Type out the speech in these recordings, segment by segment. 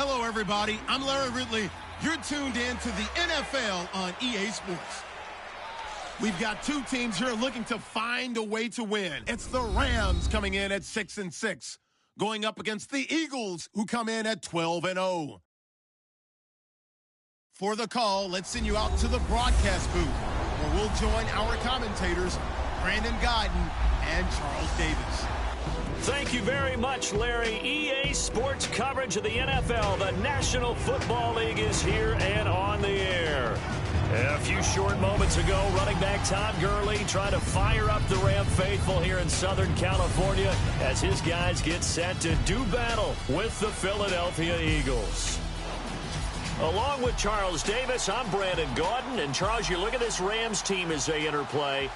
Hello, everybody. I'm Larry Ridley. You're tuned in to the NFL on EA Sports. We've got two teams here looking to find a way to win. It's the Rams coming in at 6-6, going up against the Eagles, who come in at 12-0. For the call, let's send you out to the broadcast booth, where we'll join our commentators, Brandon Godden and Charles Davis. Thank you very much, Larry. EA Sports coverage of the NFL. The National Football League is here and on the air. A few short moments ago, running back Todd Gurley trying to fire up the Ram faithful here in Southern California as his guys get set to do battle with the Philadelphia Eagles. Along with Charles Davis, I'm Brandon Gaudin. And Charles, you look at this Rams team as they interplay.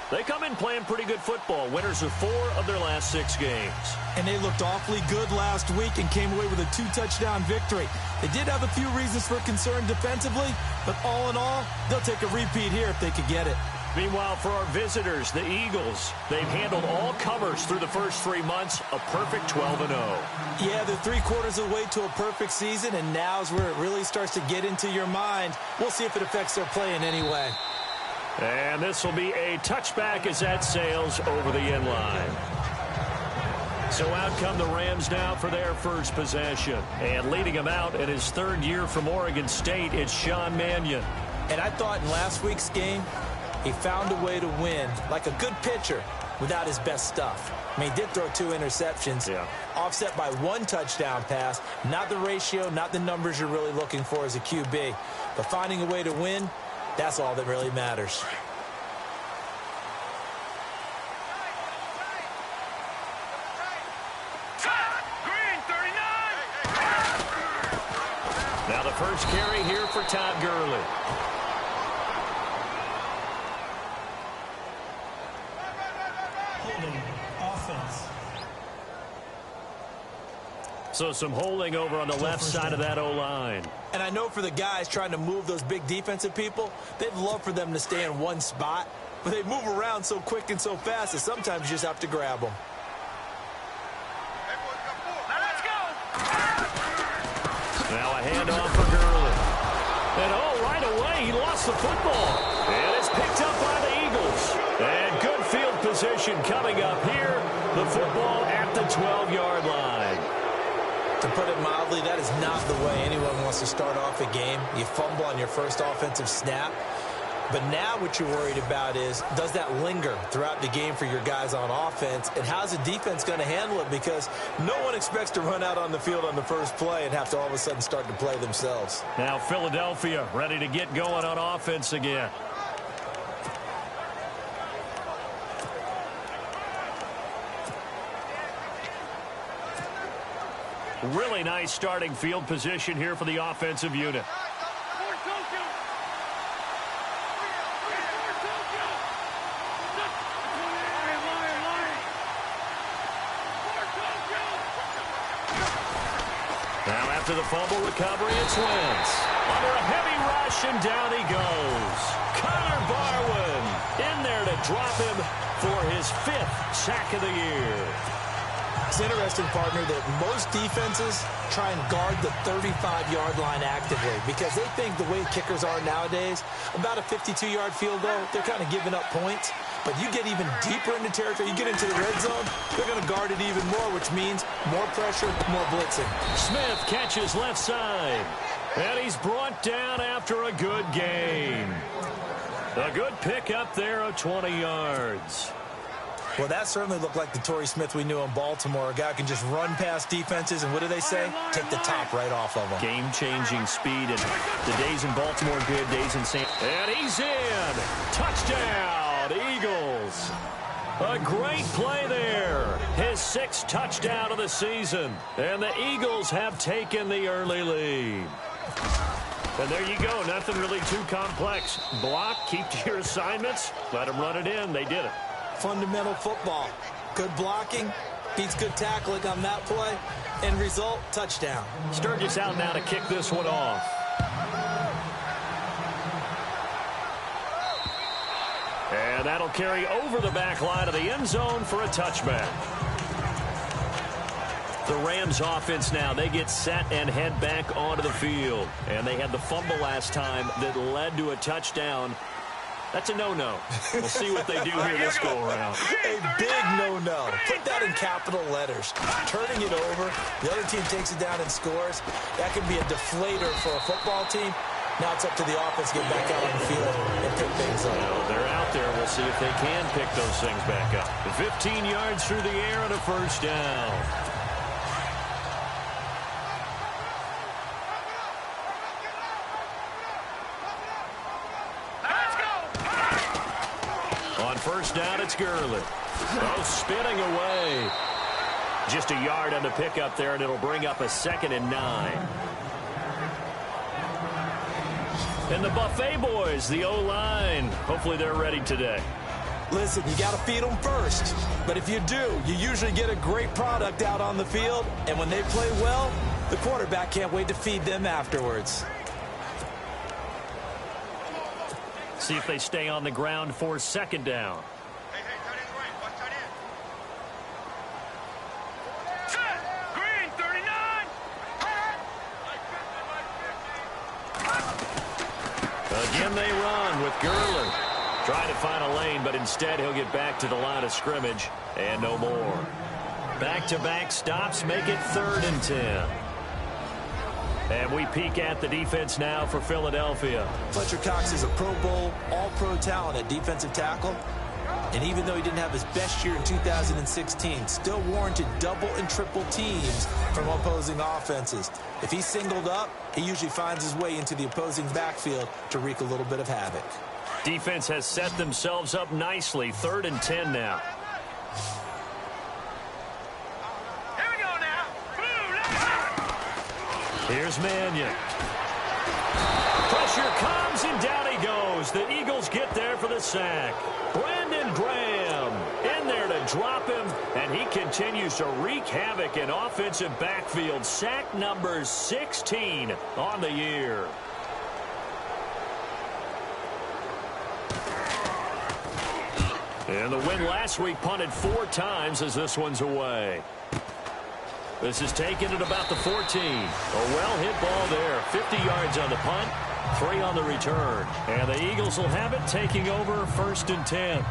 They come in playing pretty good football. Winners of 4 of their last 6 games. And they looked awfully good last week and came away with a 2-touchdown victory. They did have a few reasons for concern defensively, but all in all, they'll take a repeat here if they could get it. Meanwhile, for our visitors, the Eagles, they've handled all covers through the first 3 months, a perfect 12-0. Yeah, they're 3/4 of the way to a perfect season, and now's where it really starts to get into your mind. We'll see if it affects their play in any way. And this will be a touchback as that sails over the end line. So out come the Rams now for their first possession. And leading him out in his 3rd year from Oregon State, it's Sean Mannion. And I thought in last week's game, he found a way to win like a good pitcher without his best stuff. I mean, he did throw 2 interceptions, offset by 1 touchdown pass. Not the ratio, not the numbers you're really looking for as a QB. But finding a way to win, that's all that really matters. Now the first carry here for Todd Gurley. Holding offense. So some holding over on the left side of that O-line. And I know for the guys trying to move those big defensive people, they'd love for them to stay in one spot, but they move around so quick and so fast that sometimes you just have to grab them. Now a handoff for Gurley. And right away he lost the football. And it's picked up by the Eagles. And good field position coming up here. The football at the 12-yard line. To put it mildly, that is not the way anyone wants to start off a game. You fumble on your first offensive snap. But now what you're worried about is, does that linger throughout the game for your guys on offense? And how's the defense going to handle it? Because no one expects to run out on the field on the first play and have to all of a sudden start to play themselves. Now Philadelphia ready to get going on offense again. Really nice starting field position here for the offensive unit. Now after the fumble recovery, it's Wentz. Under a heavy rush, and down he goes. Connor Barwin in there to drop him for his 5th sack of the year. It's interesting, partner, that most defenses try and guard the 35-yard line actively because they think the way kickers are nowadays, about a 52-yard field goal, they're kind of giving up points. But you get even deeper into territory, you get into the red zone, they're going to guard it even more, which means more pressure, more blitzing. Smith catches left side. And he's brought down after a good game. A good pick up there of 20 yards. Well, that certainly looked like the Torrey Smith we knew in Baltimore. A guy who can just run past defenses, and what do they say? Take the top right off of them. Game-changing speed, and the days in Baltimore good, days in St. And he's in! Touchdown, Eagles! A great play there. His 6th touchdown of the season. And the Eagles have taken the early lead. And there you go. Nothing really too complex. Block, keep to your assignments, let them run it in. They did it. Fundamental football. Good blocking beats good tackling on that play. End result, touchdown. Sturgis out now to kick this one off. And that'll carry over the back line of the end zone for a touchback. The Rams offense now, they get set and head back onto the field. And they had the fumble last time that led to a touchdown. That's a no-no. We'll see what they do here this go-around. A big no-no. Put that in capital letters. Turning it over, the other team takes it down and scores. That could be a deflator for a football team. Now it's up to the offense to get back out on the field and pick things up. Well, they're out there. We'll see if they can pick those things back up. 15 yards through the air and a first down. On first down, it's Gurley. Oh, spinning away. Just a yard on the pickup there, and it'll bring up a 2nd and 9. And the Buffet boys, the O-line, hopefully they're ready today. Listen, you got to feed them first. But if you do, you usually get a great product out on the field. And when they play well, the quarterback can't wait to feed them afterwards. See if they stay on the ground for 2nd down. Green, 39. Again they run with Gurley. Trying to find a lane, but instead he'll get back to the line of scrimmage and no more. Back-to-back stops make it 3rd and 10. And we peek at the defense now for Philadelphia. Fletcher Cox is a Pro Bowl, all-pro talent at defensive tackle. And even though he didn't have his best year in 2016, still warranted double and triple teams from opposing offenses. If he's singled up, he usually finds his way into the opposing backfield to wreak a little bit of havoc. Defense has set themselves up nicely. 3rd and 10 now. Here we go now. Here's Mannion. Pressure comes, and down he goes. The Eagles get there for the sack. Brandon Graham in there to drop him, and he continues to wreak havoc in offensive backfield. Sack number 16 on the year. And the win last week punted 4 times as this one's away. This is taken at about the 14. A well-hit ball there. 50 yards on the punt, 3 on the return. And the Eagles will have it, taking over 1st and 10.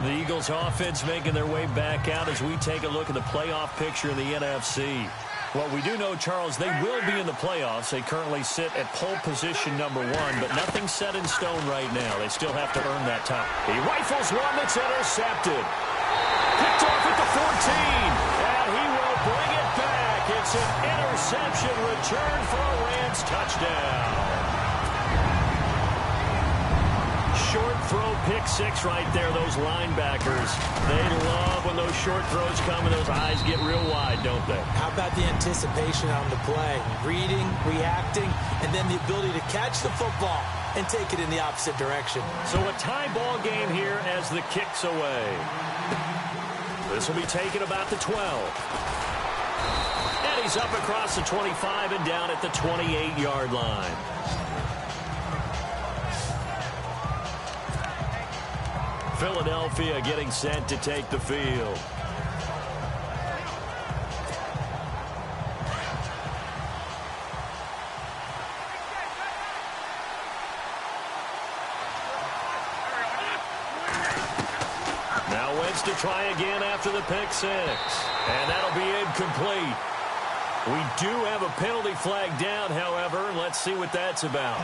The Eagles offense making their way back out as we take a look at the playoff picture in the NFC. Well, we do know, Charles, they will be in the playoffs. They currently sit at pole position number 1, but nothing's set in stone right now. They still have to earn that time. He rifles one that's intercepted. Picked off at the 14, and he will bring it back. It's an interception return for a Rams touchdown. Short throw, pick 6 right there. Those linebackers, they love when those short throws come and those eyes get real wide, don't they? How about the anticipation on the play? Reading, reacting, and then the ability to catch the football and take it in the opposite direction. So a tie ball game here as the kick's away. This will be taken about the 12. And he's up across the 25 and down at the 28-yard line. Philadelphia getting set to take the field. Now Wentz to try again after the pick 6. And that'll be incomplete. We do have a penalty flag down, however. Let's see what that's about.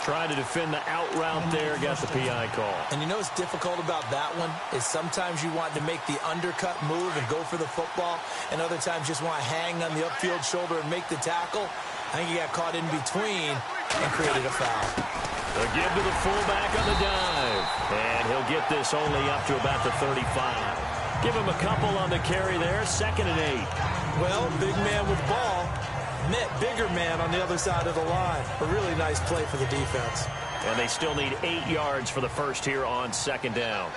Tried to defend the out route there, got the PI call. And you know what's difficult about that one is sometimes you want to make the undercut move and go for the football, and other times just want to hang on the upfield shoulder and make the tackle. I think he got caught in between and created a foul. A give to the fullback on the dive. And he'll get this only up to about the 35. Give him a couple on the carry there, 2nd and 8. Well, big man with ball. Met bigger man on the other side of the line. A really nice play for the defense. And they still need 8 yards for the first here on 2nd down.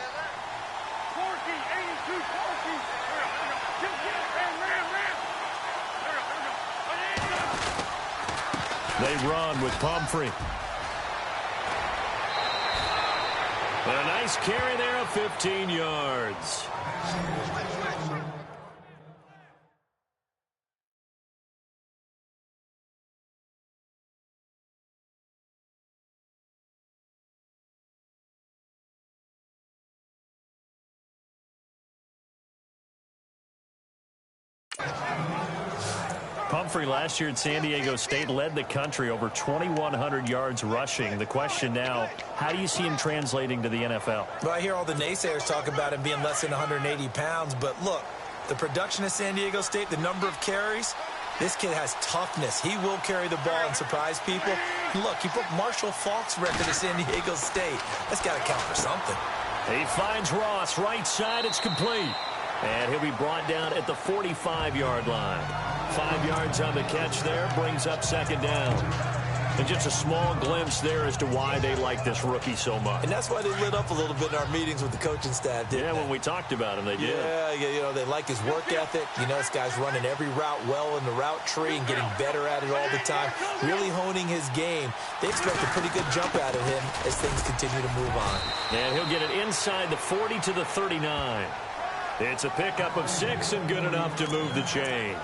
They run with Pumphrey. And Nice carry there of 15 yards. Pumphrey last year at San Diego State led the country over 2,100 yards rushing. The question now, how do you see him translating to the NFL? Well, I hear all the naysayers talk about him being less than 180 pounds, but look, the production at San Diego State, the number of carries, this kid has toughness. He will carry the ball and surprise people. Look, he broke Marshall Faulk's record at San Diego State. That's got to count for something. He finds Ross, right side, it's complete. And he'll be brought down at the 45-yard line. 5 yards on the catch there, brings up second down. And just a small glimpse there as to why they like this rookie so much. And that's why they lit up a little bit in our meetings with the coaching staff, didn't they? When we talked about him, they did. Yeah, you know, they like his work ethic. You know, this guy's running every route well in the route tree and getting better at it all the time, really honing his game. They expect a pretty good jump out of him as things continue to move on. And he'll get it inside the 40 to the 39. It's a pickup of 6 and good enough to move the chains.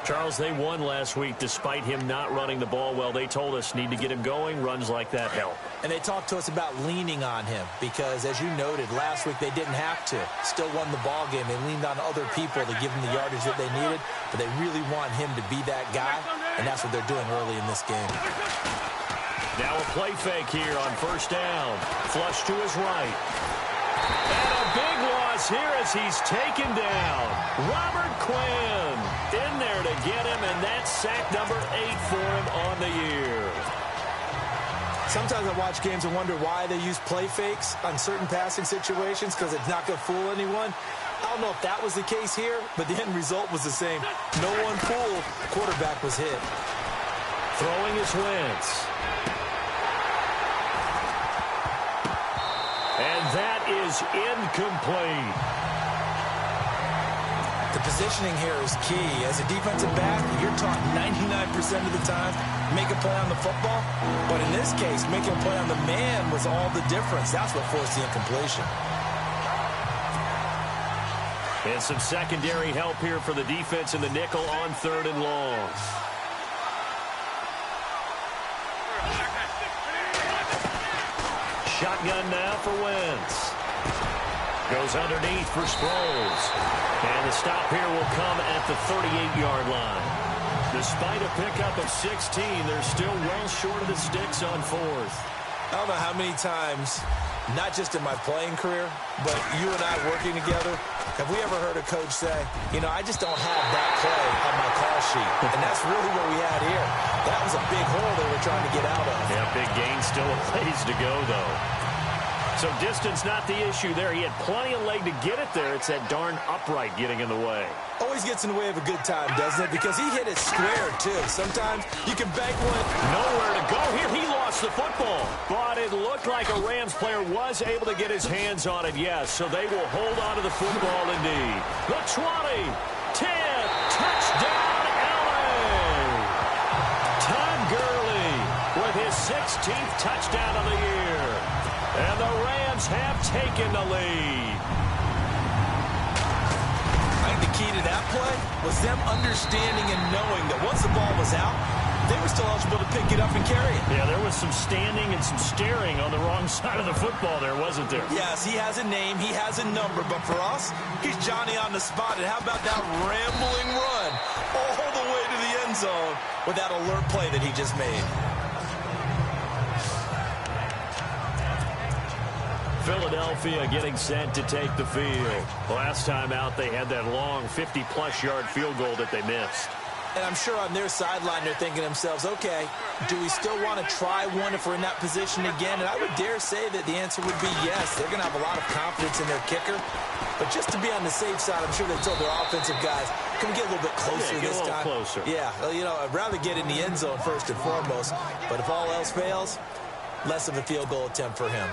Charles, they won last week despite him not running the ball well. They told us need to get him going. Runs like that help. And they talked to us about leaning on him because, as you noted, last week they didn't have to. Still won the ball game. They leaned on other people to give them the yardage that they needed, but they really want him to be that guy, and that's what they're doing early in this game. Now a play fake here on first down. Flush to his right. And a big loss here as he's taken down. Robert Quinn in there to get him, and that's sack number 8 for him on the year. Sometimes I watch games and wonder why they use play fakes on certain passing situations because it's not going to fool anyone. I don't know if that was the case here, but the end result was the same. No one fooled. The quarterback was hit. Throwing is Wentz. And that is incomplete. The positioning here is key. As a defensive back, you're taught 99% of the time, make a play on the football. But in this case, making a play on the man was all the difference. That's what forced the incompletion. And some secondary help here for the defense in the nickel on 3rd and long. Shotgun now for Wentz. Goes underneath for Sproles. And the stop here will come at the 38-yard line. Despite a pickup of 16, they're still well short of the sticks on 4th. I don't know how many times, not just in my playing career, but you and I working together, have we ever heard a coach say, you know, I just don't have that play on my call sheet. And that's really what we had here. That was a big hole they were trying to get out of. Yeah, big gain, still a ways to go, though. So distance not the issue there. He had plenty of leg to get it there. It's that darn upright getting in the way. Always gets in the way of a good time, doesn't it? Because he hit it square, too. Sometimes you can bank one. Nowhere to go here. He lost the football. But it looked like a Rams player was able to get his hands on it, yes. So they will hold on to the football indeed. The 20, 10, touchdown, LA. Todd Gurley with his 16th touchdown of the year. And the Rams have taken the lead. I think the key to that play was them understanding and knowing that once the ball was out, they were still eligible to pick it up and carry it. Yeah, there was some standing and some staring on the wrong side of the football there, wasn't there? Yes, he has a name, he has a number, but for us, he's Johnny on the spot. And how about that rambling run all the way to the end zone with that alert play that he just made? Philadelphia getting set to take the field. Last time out, they had that long 50-plus yard field goal that they missed. And I'm sure on their sideline they're thinking to themselves, okay, do we still want to try one if we're in that position again? And I would dare say that the answer would be yes. They're going to have a lot of confidence in their kicker. But just to be on the safe side, I'm sure they told their offensive guys, can we get a little bit closer this time? Closer. Yeah, you know, I'd rather get in the end zone first and foremost. But if all else fails, less of a field goal attempt for him.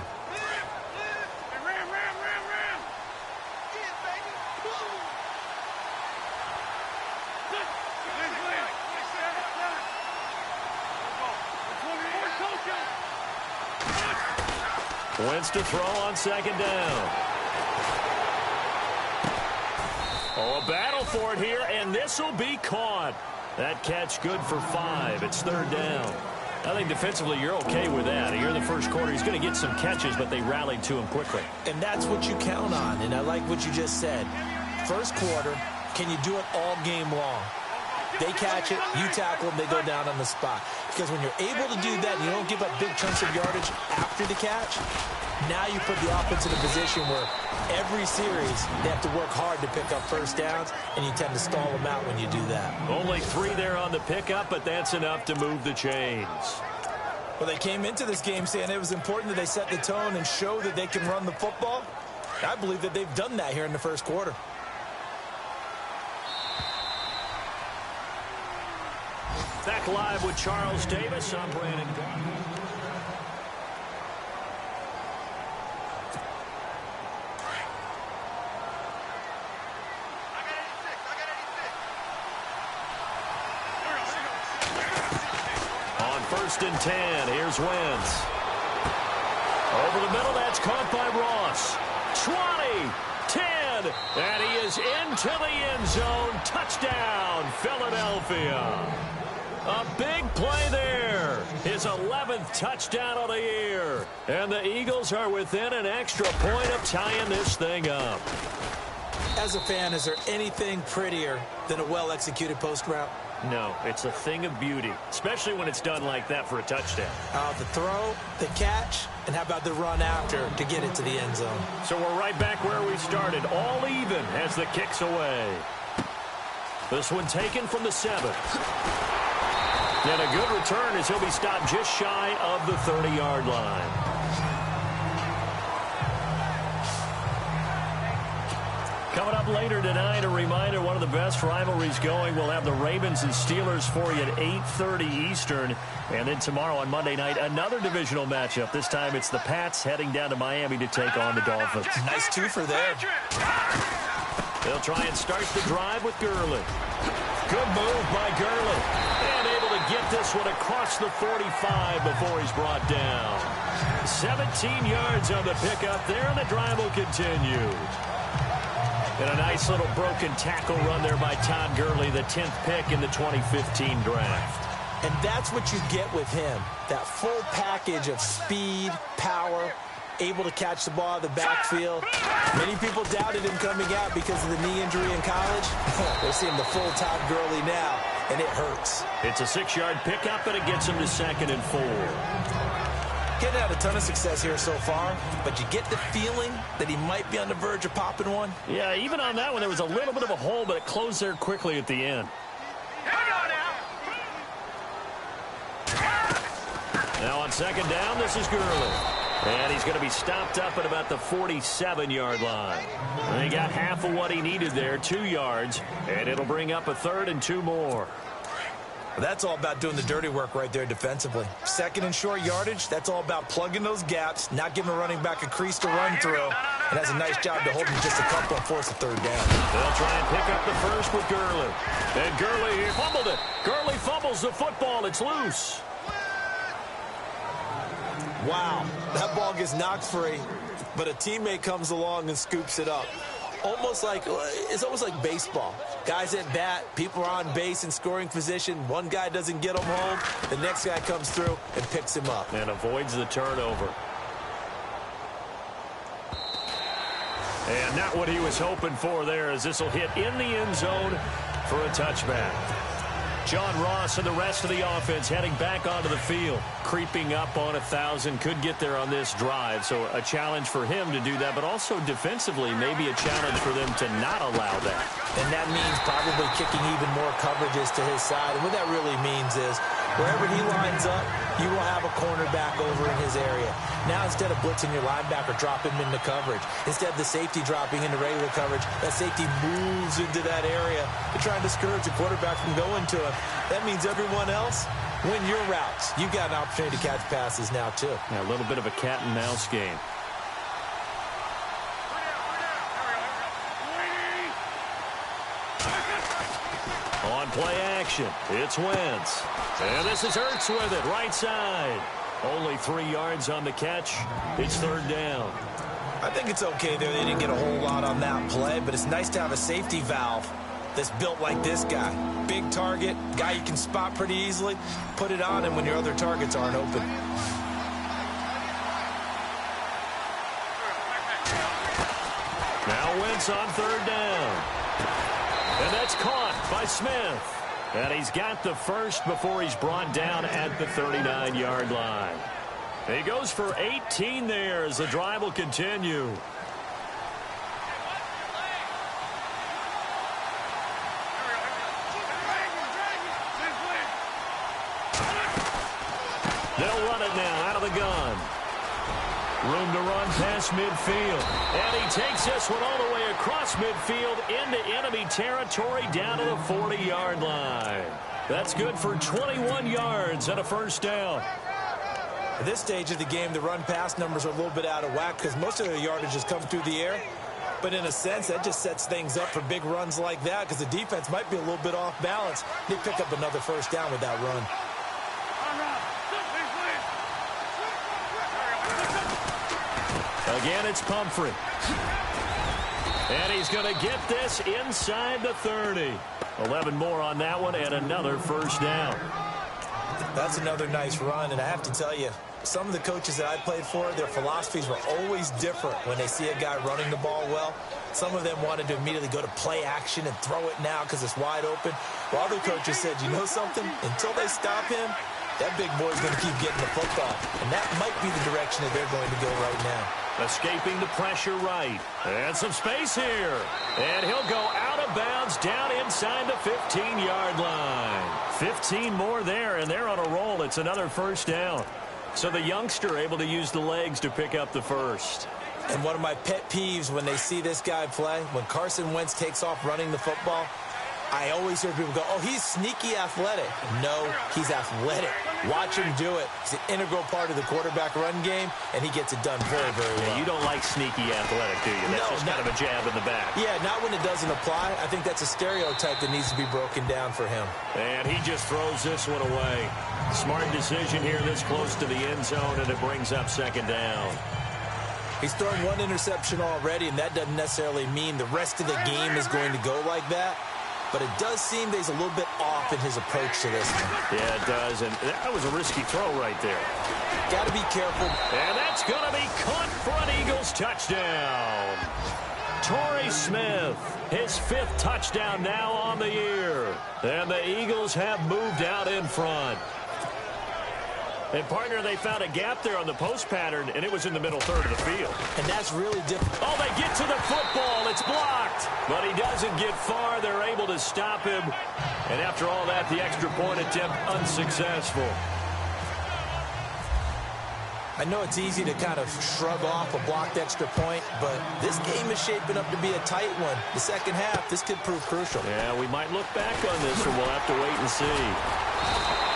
Wentz to throw on second down. Oh, a battle for it here, and this will be caught. That catch good for 5. It's third down. I think defensively you're okay with that. Here in the first quarter, he's going to get some catches, but they rallied to him quickly. And that's what you count on, and I like what you just said. First quarter, can you do it all game long? They catch it, you tackle them, they go down on the spot. Because when you're able to do that and you don't give up big chunks of yardage after the catch, now you put the offense in a position where every series they have to work hard to pick up first downs, and you tend to stall them out when you do that. Only 3 there on the pickup, but that's enough to move the chains. Well, they came into this game saying it was important that they set the tone and show that they can run the football. I believe that they've done that here in the first quarter. Back live with Charles Davis. I'm Brandon Gaudin. On 1st and 10, here's Wentz. Over the middle, that's caught by Ross. 20, 10, and he is into the end zone. Touchdown, Philadelphia. A big play there. His 11th touchdown of the year. And the Eagles are within an extra point of tying this thing up. As a fan, is there anything prettier than a well-executed post route? No, it's a thing of beauty, especially when it's done like that for a touchdown. The throw, the catch, and how about the run after to get it to the end zone? So we're right back where we started, all even as the kick's away. This one taken from the 7th. And a good return as he'll be stopped just shy of the 30-yard line. Coming up later tonight, a reminder, one of the best rivalries going. We'll have the Ravens and Steelers for you at 8:30 Eastern. And then tomorrow on Monday night, another divisional matchup. This time it's the Pats heading down to Miami to take on the Dolphins. Nice twofer there. They'll try and start the drive with Gurley. Good move by Gurley. And able to get this one across the 45 before he's brought down. 17 yards on the pickup there, and the drive will continue. And a nice little broken tackle run there by Todd Gurley, the 10th pick in the 2015 draft. And that's what you get with him, that full package of speed, power, able to catch the ball out of the backfield. Many people doubted him coming out because of the knee injury in college. They're seeing the full Todd Gurley now, and it hurts. It's a 6-yard pickup, and it gets him to 2nd and 4. Getting out a ton of success here so far, but you get the feeling that he might be on the verge of popping one. Yeah, even on that one, there was a little bit of a hole, but it closed there quickly at the end. Now on 2nd down, this is Gurley. And he's going to be stopped up at about the 47-yard line. And he got half of what he needed there, 2 yards, and it'll bring up a 3rd and 2 more. That's all about doing the dirty work right there defensively. 2nd and short yardage, that's all about plugging those gaps, not giving a running back a crease to run through. And has a nice job to hold him just a couple and force a 3rd down. They'll try and pick up the first with Gurley. And Gurley here fumbled it. Gurley fumbles the football. It's loose. Wow, that ball gets knocked free, but a teammate comes along and scoops it up. It's almost like baseball. Guys at bat, people are on base in scoring position. One guy doesn't get him home. The next guy comes through and picks him up. And avoids the turnover. And not what he was hoping for there, as this will hit in the end zone for a touchback. John Ross and the rest of the offense heading back onto the field. Creeping up on 1,000. Could get there on this drive. So a challenge for him to do that, but also defensively maybe a challenge for them to not allow that. And that means probably kicking even more coverages to his side. And what that really means is wherever he lines up, you will have a cornerback over in his area. Now instead of blitzing your linebacker, drop him into coverage. Instead of the safety dropping into regular coverage, that safety moves into that area to try and discourage the quarterback from going to him. That means everyone else, win your routes. You've got an opportunity to catch passes now, too. Yeah, a little bit of a cat and mouse game. On play action, it's Wentz. And this is Hurts with it, right side. Only 3 yards on the catch. It's third down. I think it's okay there. They didn't get a whole lot on that play, but it's nice to have a safety valve that's built like this guy. Big target, guy you can spot pretty easily. Put it on him when your other targets aren't open. Now Wentz on third down. And that's caught by Smith. And he's got the first before he's brought down at the 39-yard line. He goes for 18 there as the drive will continue. They'll run it now out of the gun. Room to run past midfield. And he takes this one all the way across midfield into enemy territory down to the 40-yard line. That's good for 21 yards and a first down. At this stage of the game, the run-pass numbers are a little bit out of whack because most of the yardage has come through the air. But in a sense, that just sets things up for big runs like that because the defense might be a little bit off balance. They pick up another first down with that run. Again, it's Pumphrey. And he's going to get this inside the 30. 11 more on that one and another first down. That's another nice run, and I have to tell you, some of the coaches that I played for, their philosophies were always different when they see a guy running the ball well. Some of them wanted to immediately go to play action and throw it now because it's wide open. While other coaches said, you know something? Until they stop him, that big boy's going to keep getting the football. And that might be the direction that they're going to go right now. Escaping the pressure right. And some space here. And he'll go out of bounds down inside the 15-yard line. 15 more there, and they're on a roll. It's another first down. So the youngster able to use the legs to pick up the first. And one of my pet peeves when they see this guy play, when Carson Wentz takes off running the football, I always hear people go, oh, he's sneaky athletic. No, he's athletic. Watch him do it. He's an integral part of the quarterback run game, and he gets it done very, very well. Yeah, you don't like sneaky athletic, do you? That's just kind of a jab in the back. Yeah, not when it doesn't apply. I think that's a stereotype that needs to be broken down for him. And he just throws this one away. Smart decision here this close to the end zone, and it brings up second down. He's thrown one interception already, and that doesn't necessarily mean the rest of the game is going to go like that. But it does seem that he's a little bit off in his approach to this one. Yeah, it does. And that was a risky throw right there. Got to be careful. And that's going to be caught for an Eagles touchdown. Torrey Smith, his 5th touchdown now on the year. And the Eagles have moved out in front. And, partner, they found a gap there on the post pattern, and it was in the middle third of the field. And that's really difficult. Oh, they get to the football. It's blocked. But he doesn't get far. They're able to stop him. And after all that, the extra point attempt unsuccessful. I know it's easy to kind of shrug off a blocked extra point, but this game is shaping up to be a tight one. The second half, this could prove crucial. Yeah, we might look back on this, or we'll have to wait and see.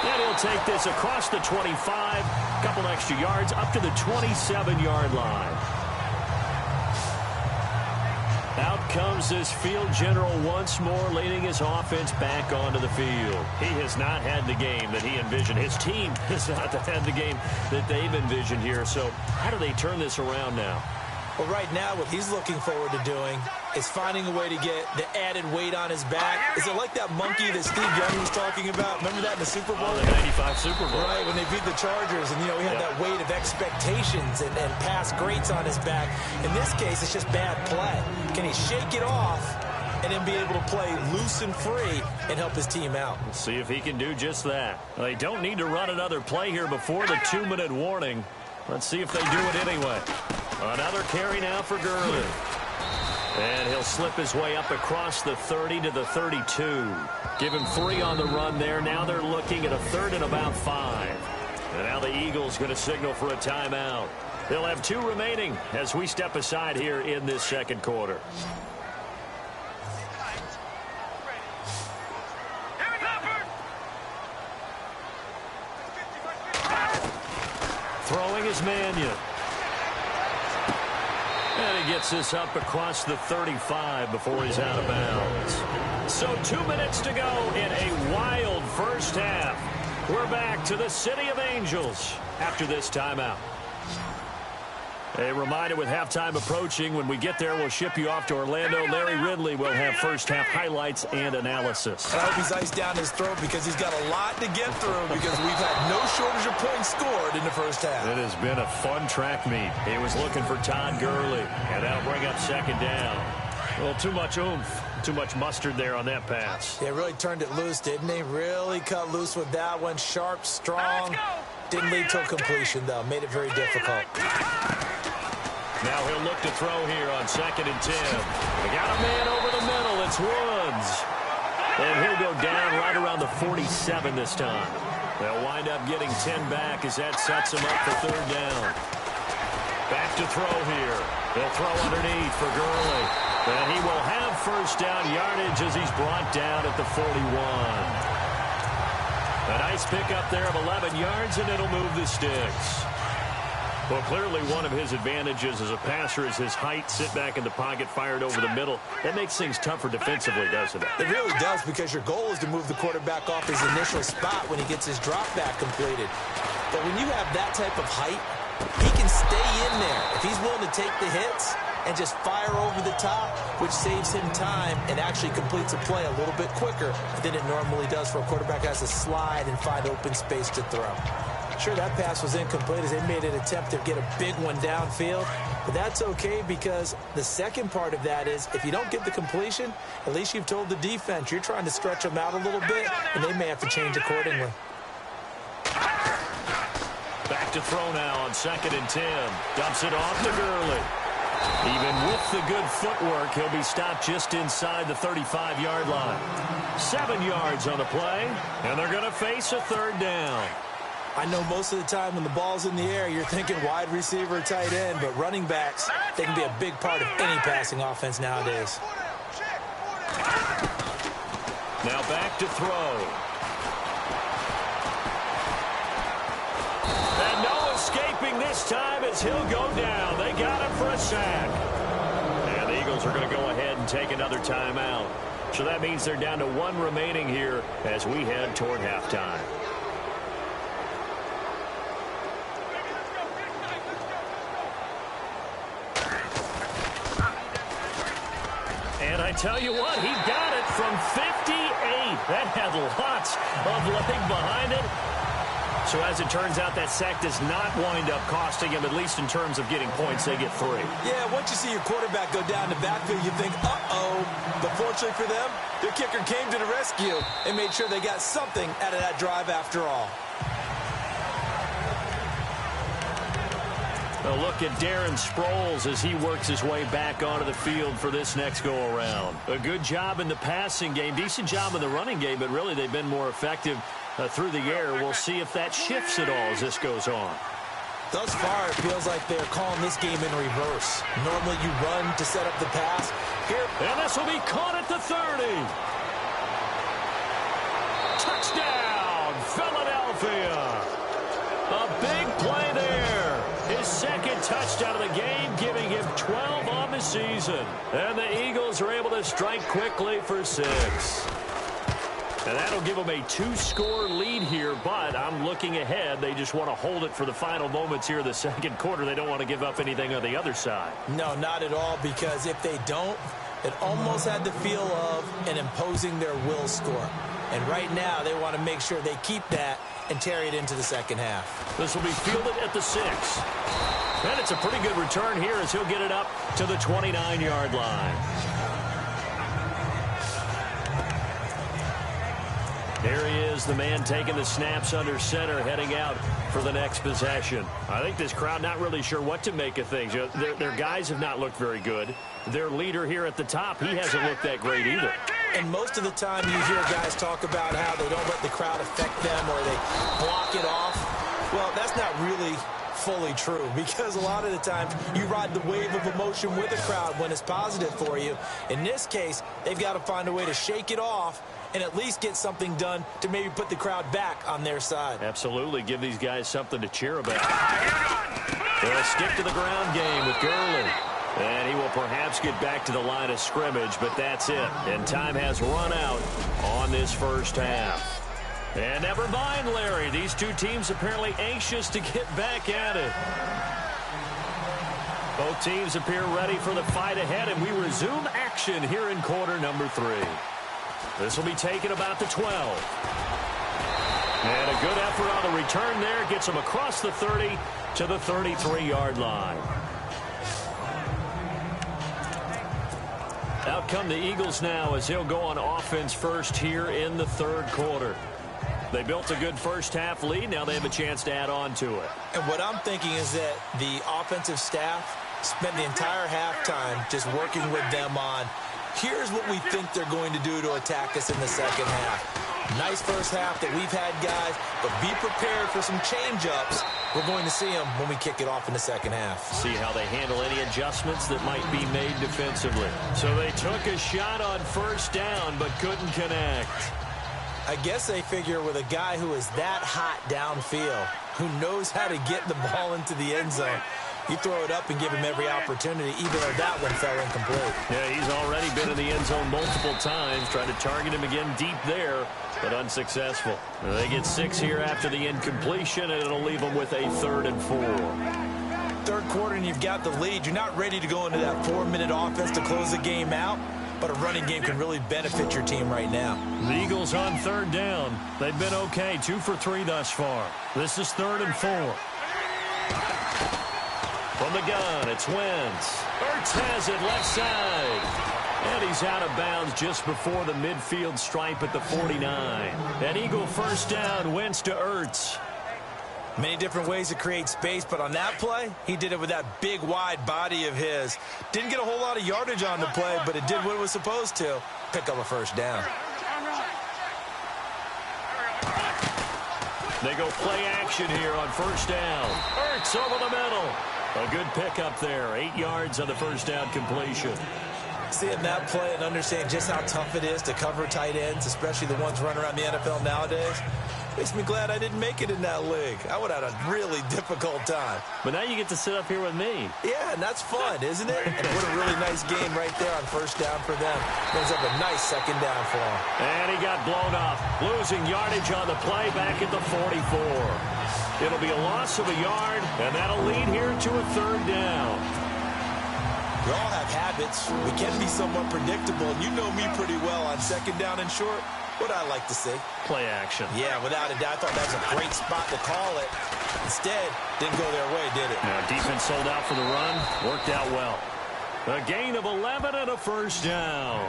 And he'll take this across the 25, a couple extra yards, up to the 27-yard line. Out comes this field general once more, leading his offense back onto the field. He has not had the game that he envisioned. His team has not had the game that they've envisioned here. So how do they turn this around now? Well, right now, what he's looking forward to doing is finding a way to get the added weight on his back. Is it like that monkey that Steve Young was talking about? Remember that in the Super Bowl? Oh, the 95 Super Bowl. Right, when they beat the Chargers, and, you know, he had that weight of expectations and past greats on his back. In this case, it's just bad play. Can he shake it off and then be able to play loose and free and help his team out? Let's see if he can do just that. They don't need to run another play here before the 2-minute warning. Let's see if they do it anyway. Another carry now for Gurley. And he'll slip his way up across the 30 to the 32. Give him 3 on the run there. Now they're looking at a 3rd and about 5. And now the Eagles going to signal for a timeout. They'll have 2 remaining as we step aside here in this second quarter. Throwing is Mannion. And he gets this up across the 35 before he's out of bounds. So 2 minutes to go in a wild first half. We're back to the City of Angels after this timeout. A reminder with halftime approaching, when we get there, we'll ship you off to Orlando. Larry Ridley will have first-half highlights and analysis. I hope he's iced down his throat because he's got a lot to get through because we've had no shortage of points scored in the first half. It has been a fun track meet. He was looking for Todd Gurley, and that'll bring up second down. Well, too much oomph, too much mustard there on that pass. They really turned it loose, didn't they? Really cut loose with that one. Sharp, strong. Didn't lead to a completion, though. Made it very difficult. Now he'll look to throw here on 2nd and 10. They got a man over the middle. It's Woods. And he'll go down right around the 47 this time. They'll wind up getting 10 back as that sets him up for third down. Back to throw here. He'll throw underneath for Gurley. And he will have first down yardage as he's brought down at the 41. A nice pickup there of 11 yards, and it'll move the sticks. Well, clearly one of his advantages as a passer is his height. Sit back in the pocket, fired over the middle. That makes things tougher defensively, doesn't it? It really does, because your goal is to move the quarterback off his initial spot when he gets his drop back completed. But when you have that type of height, he can stay in there. If he's willing to take the hits and just fire over the top, which saves him time and actually completes a play a little bit quicker than it normally does for a quarterback who has to slide and find open space to throw. Sure, that pass was incomplete as they made an attempt to get a big one downfield, but that's okay because the second part of that is if you don't get the completion, at least you've told the defense you're trying to stretch them out a little bit, and they may have to change accordingly. Back to throw now on 2nd and 10. Dumps it off to Gurley. Even with the good footwork, he'll be stopped just inside the 35-yard line. 7 yards on the play, and they're going to face a third down. I know most of the time when the ball's in the air, you're thinking wide receiver, tight end, but running backs, they can be a big part of any passing offense nowadays. Now back to throw. And no escaping this time as he'll go down. They got him for a sack. And the Eagles are going to go ahead and take another timeout. So that means they're down to 1 remaining here as we head toward halftime. And I tell you what, he got it from 58. That had lots of leg behind it. So as it turns out, that sack does not wind up costing him, at least in terms of getting points. They get 3. Yeah, once you see your quarterback go down the backfield, you think, uh-oh. But fortunately for them, their kicker came to the rescue and made sure they got something out of that drive after all. A look at Darren Sproles as he works his way back onto the field for this next go-around. A good job in the passing game, decent job in the running game, but really they've been more effective through the air. We'll see if that shifts at all as this goes on. Thus far, it feels like they're calling this game in reverse. Normally you run to set up the pass. Here, and this will be caught at the 30. Touchdown, Philadelphia. A big play there. His second touchdown of the game, giving him 12 on the season. And the Eagles are able to strike quickly for 6. And that'll give them a 2-score lead here, but I'm looking ahead. They just want to hold it for the final moments here in the second quarter. They don't want to give up anything on the other side. No, not at all, because if they don't, it almost had the feel of an imposing their will score. And right now, they want to make sure they keep that and carry it into the second half. This will be fielded at the 6. And it's a pretty good return here as he'll get it up to the 29-yard line. There he is, the man taking the snaps under center, heading out for the next possession. I think this crowd not really sure what to make of things. Their guys have not looked very good. Their leader here at the top, he hasn't looked that great either. And most of the time you hear guys talk about how they don't let the crowd affect them or they block it off. Well, that's not really fully true, because a lot of the times you ride the wave of emotion with a crowd when it's positive for you. In this case, they've got to find a way to shake it off and at least get something done to maybe put the crowd back on their side. Absolutely. Give these guys something to cheer about. They'll stick to the ground game with Gurley. And he will perhaps get back to the line of scrimmage, but that's it. And time has run out on this first half. And never mind, Larry. These two teams apparently anxious to get back at it. Both teams appear ready for the fight ahead, and we resume action here in quarter number 3. This will be taken about the 12. And a good effort on the return there. Gets him across the 30 to the 33-yard line. Out come the Eagles now as he'll go on offense first here in the third quarter. They built a good first half lead. Now they have a chance to add on to it. And what I'm thinking is that the offensive staff spent the entire halftime just working with them on, here's what we think they're going to do to attack us in the second half. Nice first half that we've had, guys, but be prepared for some change-ups. We're going to see them when we kick it off in the second half. See how they handle any adjustments that might be made defensively. So they took a shot on first down but couldn't connect. I guess they figure with a guy who is that hot downfield, who knows how to get the ball into the end zone, you throw it up and give him every opportunity, even though that one fell incomplete. Yeah, he's already been in the end zone multiple times, trying to target him again deep there, but unsuccessful. They get 6 here after the incompletion, and it'll leave them with a 3rd and 4. Third quarter, and you've got the lead. You're not ready to go into that 4-minute offense to close the game out, but a running game can really benefit your team right now. The Eagles on 3rd down. They've been okay, 2 for 3 thus far. This is 3rd and 4. From the gun, it's Wentz. Ertz has it left side. And he's out of bounds just before the midfield stripe at the 49. An Eagle first down, Wentz to Ertz. Many different ways to create space, but on that play, he did it with that big, wide body of his. Didn't get a whole lot of yardage on the play, but it did what it was supposed to. Pick up a first down. They go play action here on first down. Ertz over the middle. A good pickup there. 8 yards on the first down completion. Seeing that play and understand just how tough it is to cover tight ends, especially the ones running around the NFL nowadays, makes me glad I didn't make it in that league. I would have had a really difficult time. But now you get to sit up here with me. Yeah, and that's fun, isn't it? And what a really nice game right there on first down for them. Brings up a nice second down for him. And he got blown up, losing yardage on the play back at the 44. It'll be a loss of a yard, and that'll lead here to a 3rd down. We all have habits. We can be somewhat predictable, and you know me pretty well on second down and short. What I like to see. Play action. Yeah, without a doubt. I thought that was a great spot to call it. Instead, didn't go their way, did it? Now, defense sold out for the run. Worked out well. A gain of 11 and a first down.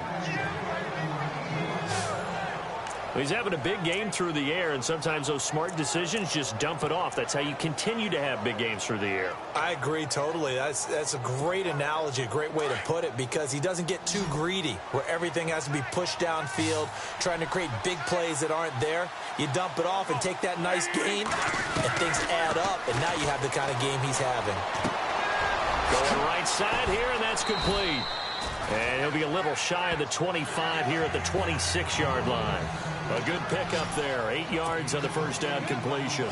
He's having a big game through the air, and sometimes those smart decisions just dump it off. That's how you continue to have big games through the air. I agree totally. That's a great analogy, a great way to put it, because he doesn't get too greedy where everything has to be pushed downfield, trying to create big plays that aren't there. You dump it off and take that nice gain, and things add up, and now you have the kind of game he's having. Going right side here, and that's complete. And he'll be a little shy of the 25 here at the 26-yard line. A good pickup there. 8 yards on the first down completion.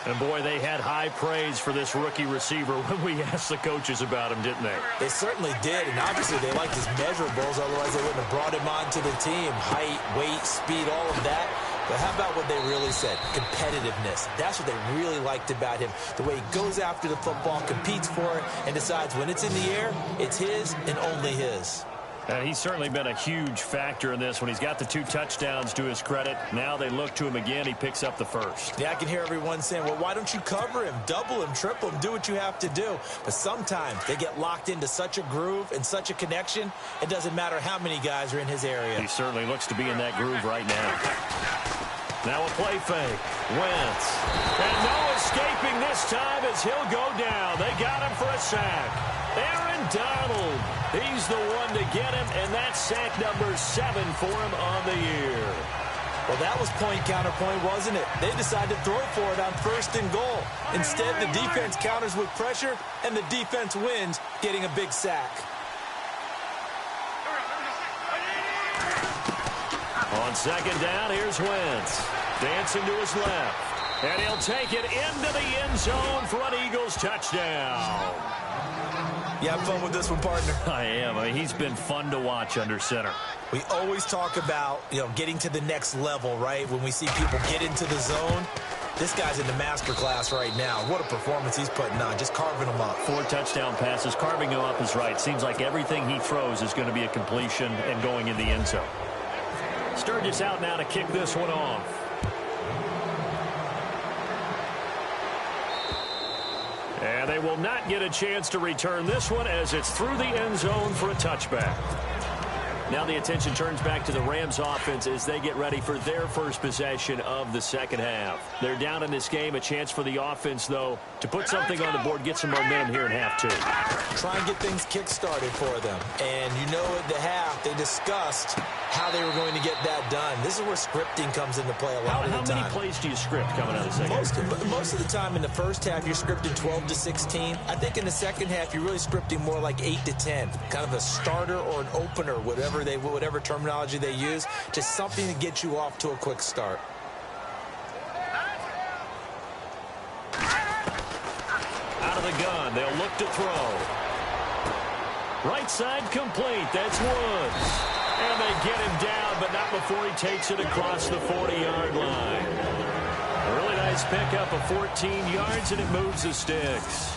And, boy, they had high praise for this rookie receiver when we asked the coaches about him, didn't they? They certainly did, and obviously they liked his measurables. Otherwise, they wouldn't have brought him onto the team. Height, weight, speed, all of that. But how about what they really said? Competitiveness. That's what they really liked about him. The way he goes after the football, competes for it, and decides when it's in the air, it's his and only his. He's certainly been a huge factor in this. When he's got the 2 touchdowns to his credit, now they look to him again. He picks up the first. Yeah, I can hear everyone saying, well, why don't you cover him, double him, triple him, do what you have to do. But sometimes they get locked into such a groove and such a connection, it doesn't matter how many guys are in his area. He certainly looks to be in that groove right now. Now a play fake. Wentz. And no escaping this time as he'll go down. They got him for a sack. Aaron Donald. He's the one to get him, and that's sack number 7 for him on the year. Well, that was point counterpoint, wasn't it? They decided to throw for it on 1st and goal. Instead, the defense counters with pressure, and the defense wins, getting a big sack. On 2nd down, here's Wentz. Dancing to his left. And he'll take it into the end zone for an Eagles touchdown. You have fun with this one, partner? I am. I mean, he's been fun to watch under center. We always talk about, getting to the next level, right? When we see people get into the zone, this guy's in the master class right now. What a performance he's putting on, just carving them up. 4 touchdown passes. Carving them up is right. Seems like everything he throws is going to be a completion and going in the end zone. Sturgis out now to kick this one off. And they will not get a chance to return this one as it's through the end zone for a touchback. Now the attention turns back to the Rams offense as they get ready for their first possession of the second half. They're down in this game. A chance for the offense, though, to put something on the board, get some momentum here in half 2. Try and get things kick-started for them. And at the half, they discussed how they were going to get that done. This is where scripting comes into play a lot of the time. How many plays do you script coming out of the second half? Most of the time in the first half, you're scripting 12 to 16. I think in the second half, you're really scripting more like 8 to 10. Kind of a starter or an opener, whatever terminology they use, just something to get you off to a quick start. Out of the gun, they'll look to throw. Right side complete, that's Woods. And they get him down, but not before he takes it across the 40-yard line. A really nice pickup of 14 yards, and it moves the sticks.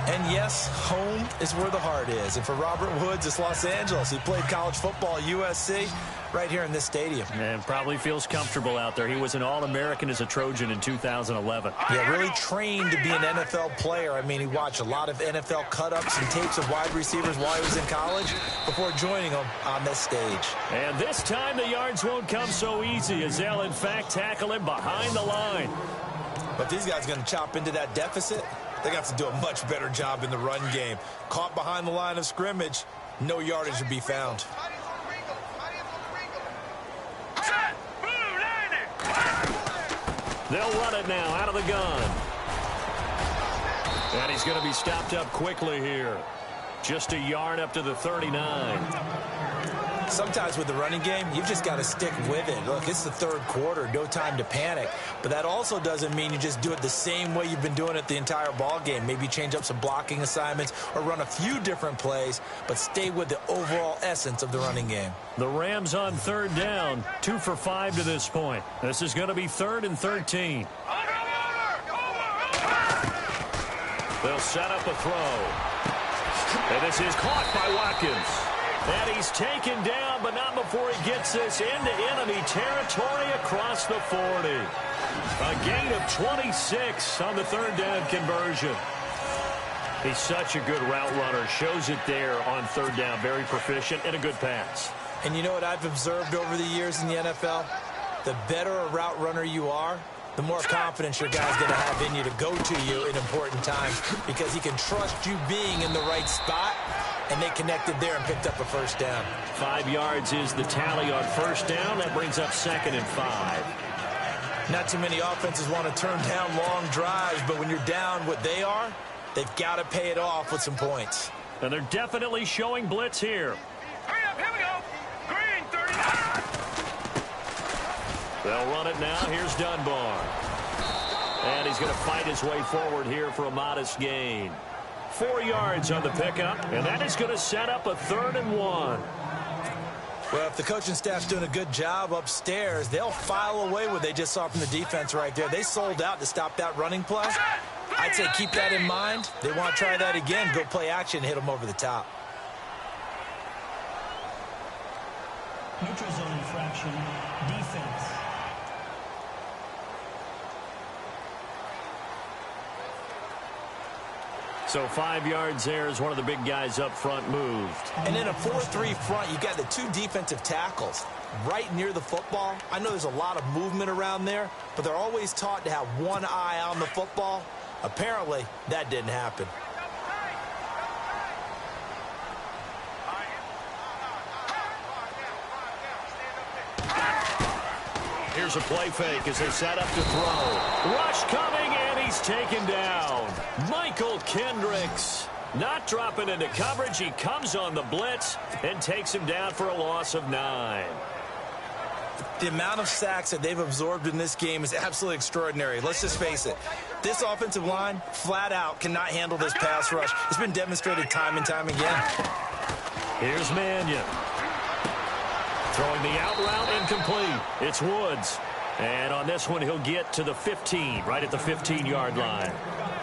And yes, home is where the heart is. And for Robert Woods, it's Los Angeles. He played college football at USC right here in this stadium. And probably feels comfortable out there. He was an All-American as a Trojan in 2011. Yeah, really trained to be an NFL player. I mean, he watched a lot of NFL cut-ups and tapes of wide receivers while he was in college before joining them on this stage. And this time the yards won't come so easy as they'll, in fact, tackle him behind the line. But these guys are going to chop into that deficit. They got to do a much better job in the run game. Caught behind the line of scrimmage, no yardage to be found. They'll run it now out of the gun. And he's going to be stopped up quickly here. Just a yard up to the 39. Sometimes with the running game, you've just got to stick with it. Look, it's the third quarter, no time to panic. But that also doesn't mean you just do it the same way you've been doing it the entire ball game. Maybe change up some blocking assignments or run a few different plays, but stay with the overall essence of the running game. The Rams on third down, 2 for 5 to this point. This is going to be 3rd and 13. They'll set up a throw. And this is caught by Watkins. And he's taken down, but not before he gets this into enemy territory across the 40. A gain of 26 on the third down conversion. He's such a good route runner. Shows it there on third down. Very proficient and a good pass. And you know what I've observed over the years in the NFL? The better a route runner you are, the more confidence your guy's going to have in you to go to you in important times because he can trust you being in the right spot. And they connected there and picked up a first down. 5 yards is the tally on first down. That brings up 2nd and 5. Not too many offenses want to turn down long drives, but when you're down what they are, they've got to pay it off with some points. And they're definitely showing blitz here. Hurry up, here we go. Green 39. They'll run it now. Here's Dunbar. And he's going to fight his way forward here for a modest gain. 4 yards on the pickup, and that is going to set up a 3rd and 1. Well, if the coaching staff's doing a good job upstairs, they'll file away what they just saw from the defense right there. They sold out to stop that running play. I'd say keep that in mind. They want to try that again, go play action, hit them over the top. Neutral zone infraction, defense. So 5 yards there as one of the big guys up front moved. And in a 4-3 front, you've got the 2 defensive tackles right near the football. I know there's a lot of movement around there, but they're always taught to have one eye on the football. Apparently, that didn't happen. Here's a play fake as they set up to throw. Rush coming, and he's taken down. Michael Kendricks not dropping into coverage. He comes on the blitz and takes him down for a loss of 9. The amount of sacks that they've absorbed in this game is absolutely extraordinary. Let's just face it. This offensive line, flat out, cannot handle this pass rush. It's been demonstrated time and time again. Here's Mannion. Throwing the out route, incomplete. It's Woods. And on this one, he'll get to the 15, right at the 15-yard line.